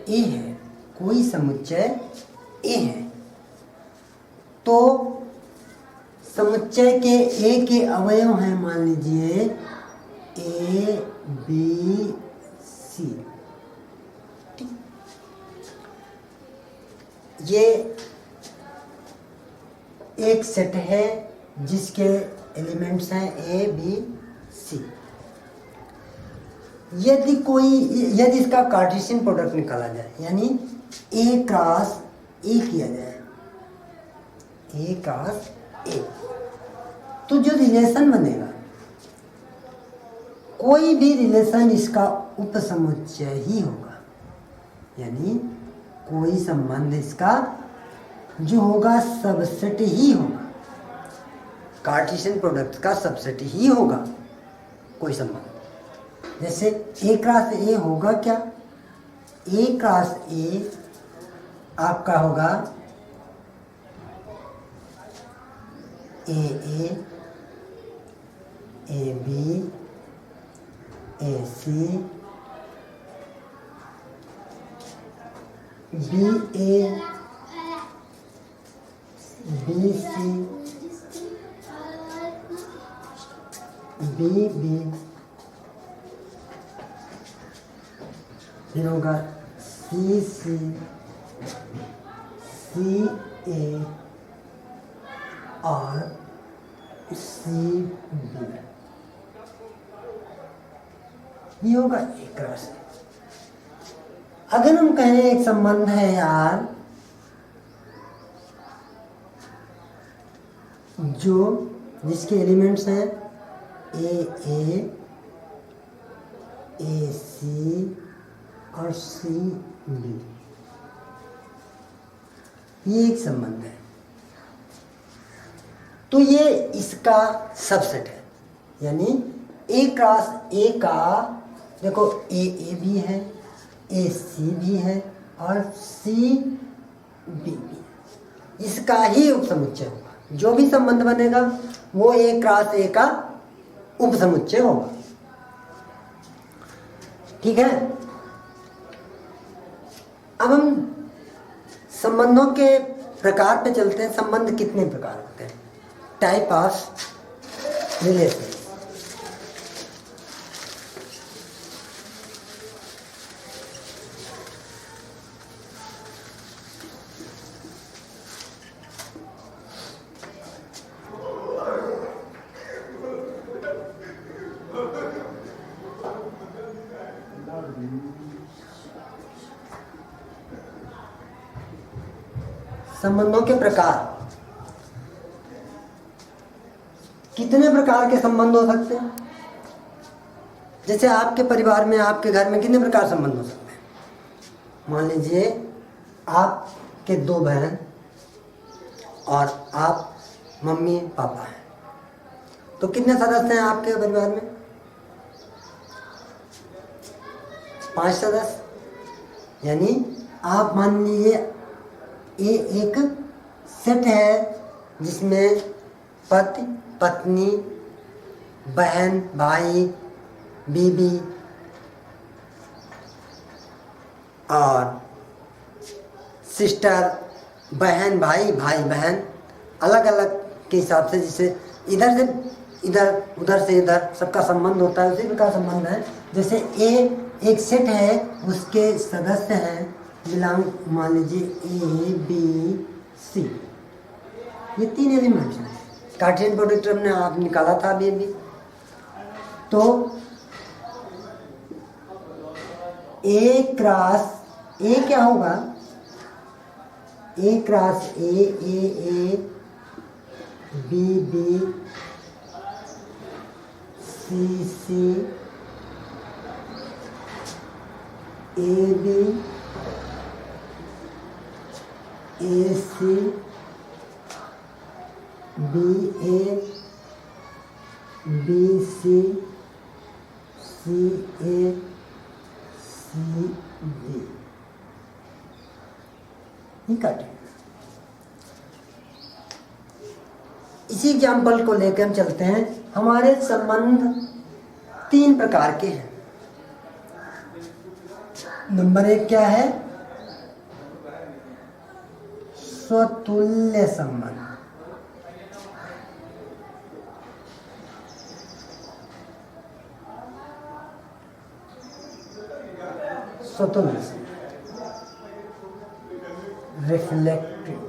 ए है, कोई समुच्चय ए है, तो समुच्चय के ए के अवयव हैं, मान लीजिए ए बी सी। ये एक सेट है जिसके एलिमेंट्स हैं ए बी सी। यदि इसका कार्टेशियन प्रोडक्ट निकाला जाए, यानी ए क्रॉस ए किया जाए, ए क्रॉस ए, तो जो रिलेशन बनेगा, कोई भी रिलेशन इसका उपसमुच्चय ही होगा, यानी कोई संबंध इसका जो होगा सबसेट ही होगा, कार्टेशियन प्रोडक्ट का सबसेट ही होगा कोई संबंध। जैसे ए क्रॉस ए होगा क्या, ए क्रॉस ए आपका होगा A B A C B A B C B B, फिर होगा सी सी सी ए और सी बी, ये होगा एक क्रॉस। अगर हम कहें एक संबंध है यार जो जिसके एलिमेंट्स हैं ए सी और सी बी, ये एक संबंध है, तो ये इसका सबसेट है। यानी ए क्रॉस ए का देखो ए भी है, ए सी भी है और सी बी भी, इसका ही उपसमुच्चय होगा। जो भी संबंध बनेगा वो ए क्रॉस ए का उपसमुच्चय होगा। ठीक है, अब हम संबंधों के प्रकार पे चलते हैं। संबंध कितने प्रकार होते हैं, टाइप ऑफ रिलेशन। संबंधों के प्रकार, कितने प्रकार के संबंध हो सकते हैं? जैसे आपके परिवार में, आपके घर में कितने प्रकार संबंध हो सकते हैं? मान लीजिए आपके दो बहन और आप मम्मी पापा हैं, तो कितने सदस्य हैं आपके परिवार में? 5 सदस्य। यानी आप मान लीजिए ये एक सेट है जिसमें पति पत्नी, बहन भाई, बीबी और सिस्टर, बहन भाई, भाई बहन, अलग अलग के हिसाब से, जिसे इधर से इधर, उधर से इधर सबका संबंध होता है, उसी प्रकार संबंध है। जैसे ए एक सेट है, उसके सदस्य हैं बिलोंग, मान लीजिए ए बी सी, ये 3 एलिमेंट्स हैं। कार्टेशियन प्रोडक्ट हमने आप निकाला था अभी। तो ए क्रॉस ए क्या होगा, A cross A B B C C A B A C B A B C C A C B, ये काटे। इसी एग्जाम्पल को लेकर हम चलते हैं। हमारे संबंध 3 प्रकार के हैं। नंबर 1 क्या है, स्वतुल्य संबंध। स्वतुल्य रिफ्लेक्टिव।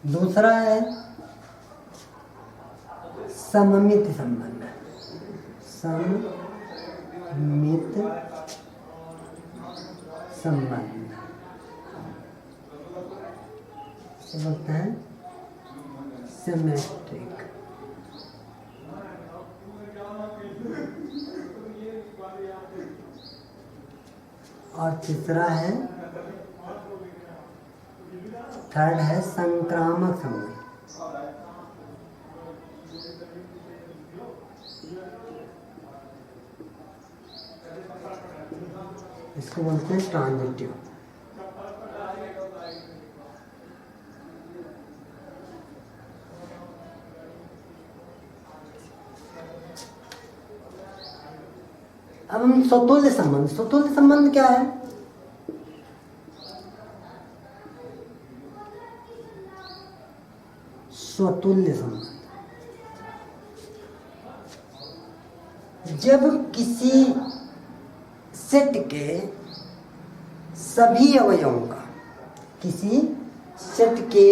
दूसरा है सममित संबंध। सममित संबंध से बोलते हैं सिमेट्रिक। और तीसरा है, थर्ड है संक्रामक संबंध। इसको बोलते हैं ट्रांजिटिव। अब हम स्वतुल्य संबंध। स्वतुल्य संबंध क्या है? स्वतुल्य संबंध जब किसी सेट के सभी अवयवों का, किसी सेट के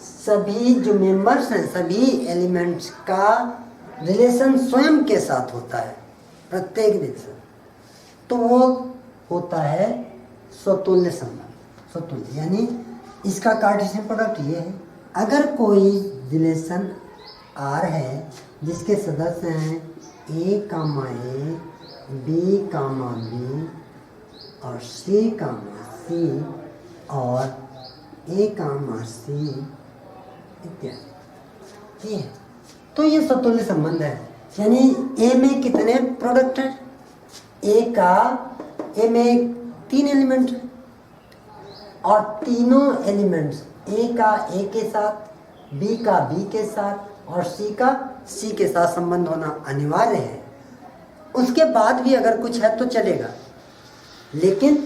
सभी जो मेंबर्स हैं, सभी एलिमेंट्स का रिलेशन स्वयं के साथ होता है, प्रत्येक रिलेशन, तो वो होता है स्वतुल्य संबंध। स्वतुल्य यानी इसका कार्टेशियन प्रोडक्ट ये है, अगर कोई रिलेशन R है जिसके सदस्य हैं A, A, B, B और C, C और A, C इत्यादि, ये तो ये स्वतुल्य संबंध है। यानी A में कितने प्रोडक्ट हैं? A में 3 एलिमेंट है और तीनों एलिमेंट्स A का A के साथ, B का B के साथ और C का C के साथ संबंध होना अनिवार्य है। उसके बाद भी अगर कुछ है तो चलेगा, लेकिन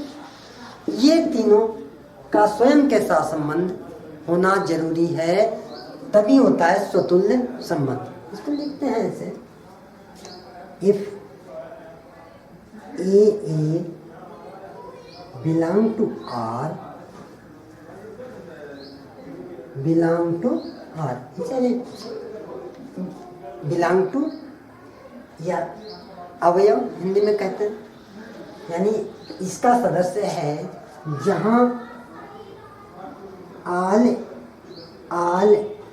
ये तीनों का स्वयं के साथ संबंध होना जरूरी है, तभी होता है स्वतुल्य संबंध। इसको लिखते हैं ऐसे, if A belong to R, belong to R, belong to या अवयव हिंदी में कहते हैं, यानी इसका सदस्य है जहाँ all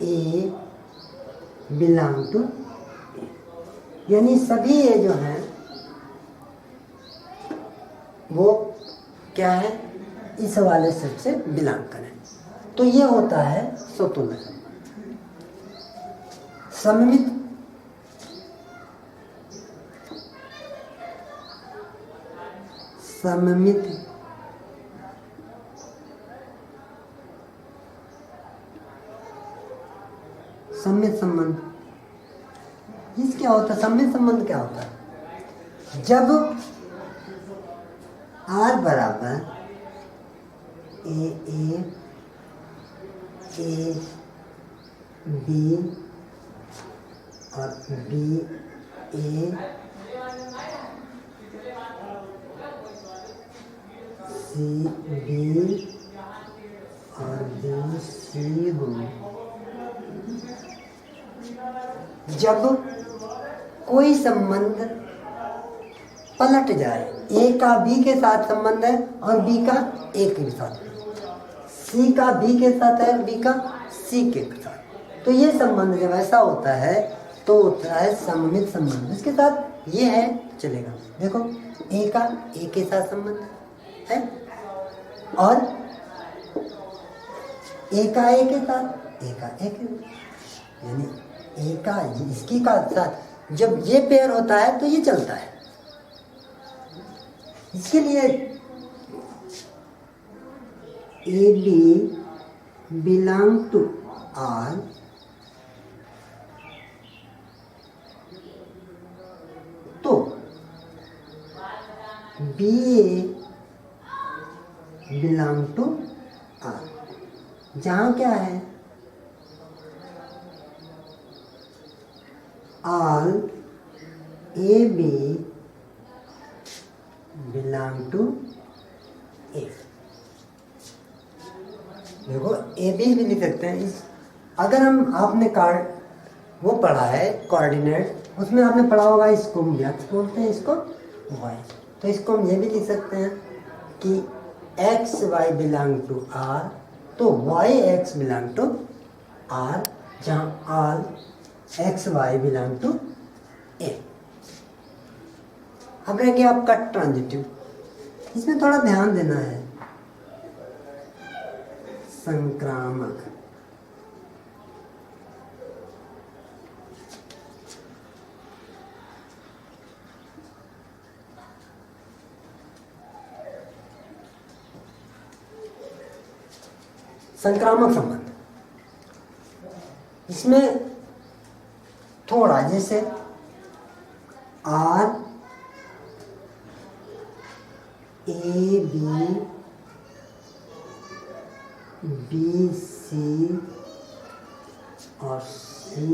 A belong to A, यानी सभी ये जो हैं वो क्या है, इस वाले सेट से बिलोंग करें, तो ये होता है स्वतुल्य। सममित सममित सममित संबंध, इस क्या होता है? सममित संबंध क्या होता है? जब R बराबर A B और B A C B और B C हो, जब कोई संबंध पलट जाए, A का B के साथ संबंध है और B का A के साथ, C का B के साथ है, B का C के साथ, तो ये संबंध जब ऐसा होता है तो होता है सममित संबंध। इसके साथ ये है चलेगा। देखो A का A के साथ संबंध है और A का A के साथ, ए का एक, यानी ए का इसकी का साथ जब ये पेयर होता है तो ये चलता है। इसके लिए A B belong to R, तो B A belong to R, जहां क्या है all A B belong to A. देखो ए बी भी लिख सकते हैं इस, अगर हम आपने कार्ड वो पढ़ा है कोऑर्डिनेट, उसमें आपने पढ़ा होगा इसको हम x बोलते हैं, इसको y, तो इसको हम ये भी लिख सकते हैं कि X Y belong to R, तो Y X belong to R, जहाँ all X Y belong to A. अब रह गया आपका ट्रांजिटिव, इसमें थोड़ा ध्यान देना है। संक्रामक, संक्रामक संबंध, इसमें थोड़ा जैसे R A B B C और सी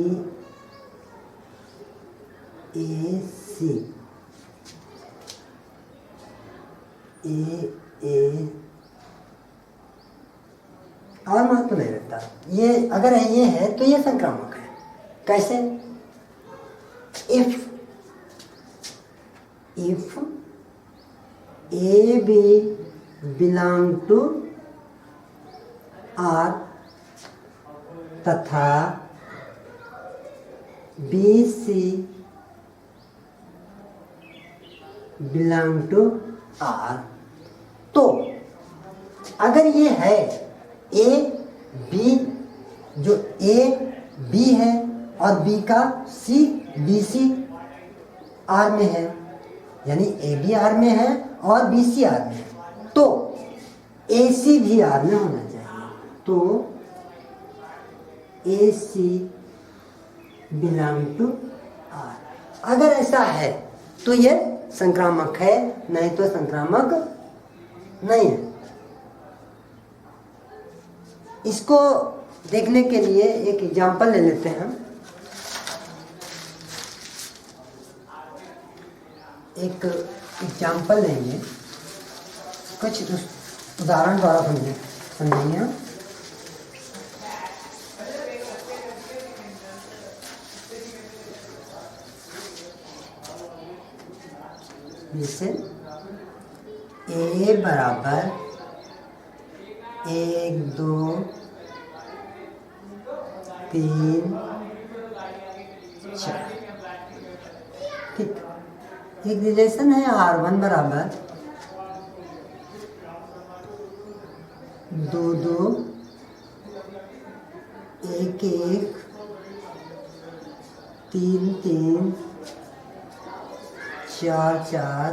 ए सी ए और महत्व नहीं रहता। ये अगर ये है तो ये संक्रामक है। कैसे? If A B belong to R तथा B C belong to R, तो अगर ये है ए बी, जो ए बी है और बी का सी बी सी आर में है, यानी ए बी आर में है और बी सी आर में है, तो ए सी भी आर में होना चाहिए, तो ए सी बिलोंग टू आर। अगर ऐसा है तो ये संक्रामक है, नहीं तो संक्रामक नहीं है। इसको देखने के लिए एक एग्जाम्पल ले लेते हैं हम। एक एग्जाम्पल लेंगे, कुछ उदाहरण द्वारा समझेंगे हम। जैसे ए बराबर 1 2 3 4, ठीक। एक रिलेशन है R1 बराबर 2 2 1 1 3 3 4 4